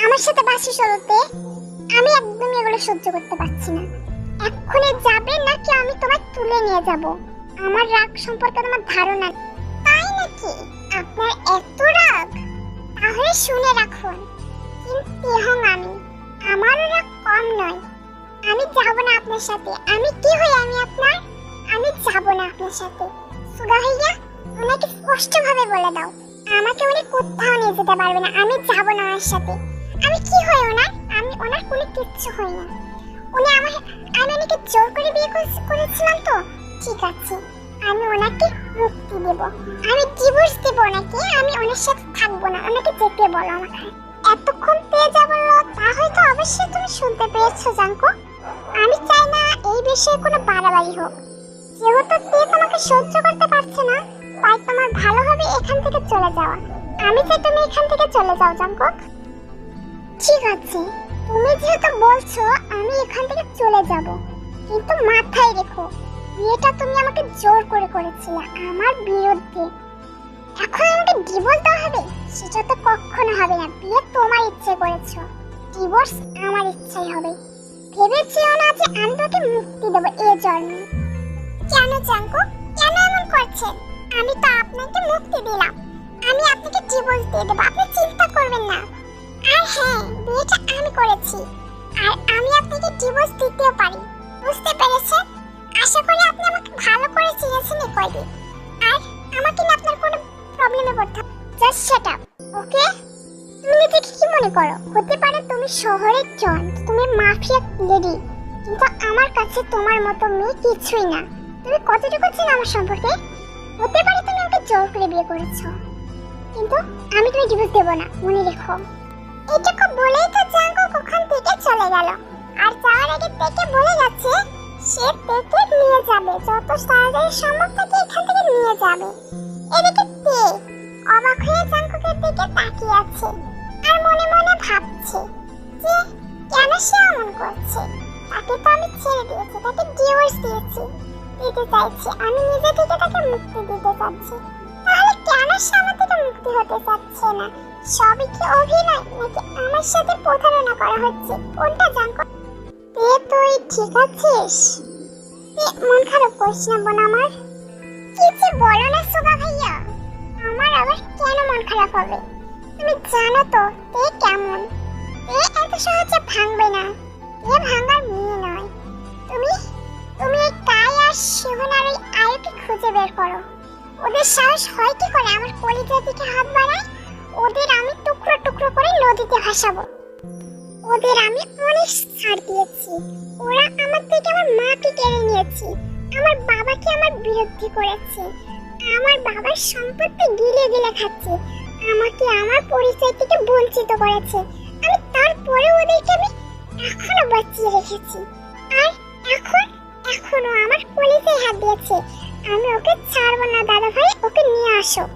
আমার সাথে বাসি চলতে আমি একদমই এগুলো সহ্য করতে পারছি না। এক্ষুনি যাবে নাকি আমি তোমায় তুলে নিয়ে যাব? আমার রাগ সম্পর্কে তোমার ধারণা নেই। তাই নাকি? আপনার এত রাগ? তাহলে শুনে রাখুন, কিন্তু আমারও রাগ কম নয়। আমি যাব না আপনার সাথে। আমি কি হই আমি আপনার? আমি যাব না আপনার সাথে। সুগা ভাইয়া, ওনাকে স্পষ্টভাবে বলে দাও, আমাকে উনি কোথাও নিয়ে যেতে পারবে না। আমি যাব না ওনার সাথে। আমি কি হই ওনার? আমি ওনার কোনো কিচ্ছু হই না। আমি ওনাকে জোর করে বিয়ে করেছিলাম তো? ঠিক আছে, আমি ওনাকে মুক্তি দেব। আমি ডিভোর্স দেব ওনাকে। আমি ওনার সাথে থাকবো না। ওনাকে যেতে বলো আমাকে। এতক্ষণ তেজা বললো, তা হয়তো অবশ্যই তুমি শুনতে পেয়েছো জাঙ্কু। আমি চাই না এই বিষয়ে কোনো বাড়াবাড়ি হোক। যেহেতু তে তোমাকে সহ্য করতে পারছে না, তাই তোমার ভালো হবে এখান থেকে চলে যাওয়া। আমি চাই তুমি এখান থেকে চলে যাও জাঙ্কুক। ঠিক আছে, তুমি যেহেতু বলছো আমি এখান থেকে চলে যাব, কিন্তু মাথায় রেখো বিয়েটা তুমি আমাকে জোর করে করেছিলে আমার বিরুদ্ধে। এখন আমাকে ডিভোর্স দেওয়া হবে? সেটা তো কখনো হবে না। বিয়ে তোমার ইচ্ছে করেছো, ডিভোর্স আমার ইচ্ছাই হবে। ভেবেছিও না যে আমি তোকে মুক্তি দেবো এ জন্মে? কেন জাঙ্কু, কেন এমন করছেন? আমি তো আপনাকে মুক্তি দিলাম। আমি আপনাকে ডিভোর্স দিয়ে দেবো, আপনি চিন্তা করবেন না। আর হ্যাঁ, বিয়েটা আমি করেছি, আর আমি আপনাকে ডিভোর্স দিতেও পারি। বুঝতে পেরেছেন? আশা করি আপনি আমাকে ভালো করে চিনেছেন এই কয়দিন। আর আমাকে না আপনার কোনো প্রবলেমে পড়তে হবে। জাস্ট শাট আপ, ওকে? তুমি নিজেকে কি মনে করো? হতে পারে তুমি শহরের জন, তুমি মাফিয়া লেডি, কিন্তু আমার কাছে তোমার মতো মেয়ে কিছুই না। তুমি কতটুকু চেনো আমার সম্পর্কে? হতে পারে তুমি আমাকে জোর করে বিয়ে করেছো, কিন্তু আমি তুমি ডিভোর্স দেবো না, মনে রেখো। এটুকু বলেই তো জাঙ্কু ওখান থেকে চলে গেল। আর যাওয়ার আগে তেকে বলে গেছে সে তেকে নিয়ে যাবে, যত তাড়াতাড়ি সম্ভব তাকে এখান থেকে নিয়ে যাবে। এদিকে তে অবাক হয়ে জাঙ্কুকের দিকে তাকিয়ে আছে আর মনে মনে ভাবছে যে কেন সে এমন করছে। তাকে তো আমি ছেড়ে দিয়েছি, তাকে ডিভোর্স দিতে চাইছি, আমি নিজে থেকে তাকে মুক্তি দিতে চাচ্ছি। তাহলে কেন সে আমার থেকে মুক্তি হতে চাচ্ছে না? সবই কি অভিনয়, নাকি আমার সাথে প্রতারণা করা হচ্ছে? কোনটা জাঙ্কু? তে তুই ঠিক আছিস? মন খারাপ করিস না বোন আমার। কি যে বলো না সুগা ভাইয়া, আমার আবার কেন মন খারাপ হবে? তুমি জানো তো তে কেমন। তে এত সহজে ভাঙবে না, তে ভাঙার মেয়ে নয়। তুমি তুমি এই কাই আর শিহন আর ওই আয়ুকে খুঁজে বের করো। ওদের সাহস হয় কি করে আমার কলিজার দিকে হাত বাড়ায়? ওদের আমি টুকরো টুকরো করে নদীতে ভাসাবো। ওদের আমি অনেক ছাড় দিয়েছি। ওরা আমার থেকে আমার মাকে কেড়ে নিয়েছে, আমার বাবাকে আমার বিরুদ্ধে করেছে, আমার বাবার সম্পত্তি গিলে গিলে খাচ্ছে, আমাকে আমার পরিচয় থেকে বঞ্চিত করেছে। আমি তারপরে ওদেরকে আমি এখনো বাঁচিয়ে রেখেছি। আর এখনো আমার কলিজায় হাত দিয়েছে। আমি ওকে ছাড়বো না দাদা ভাই, ওকে নিয়ে আসো।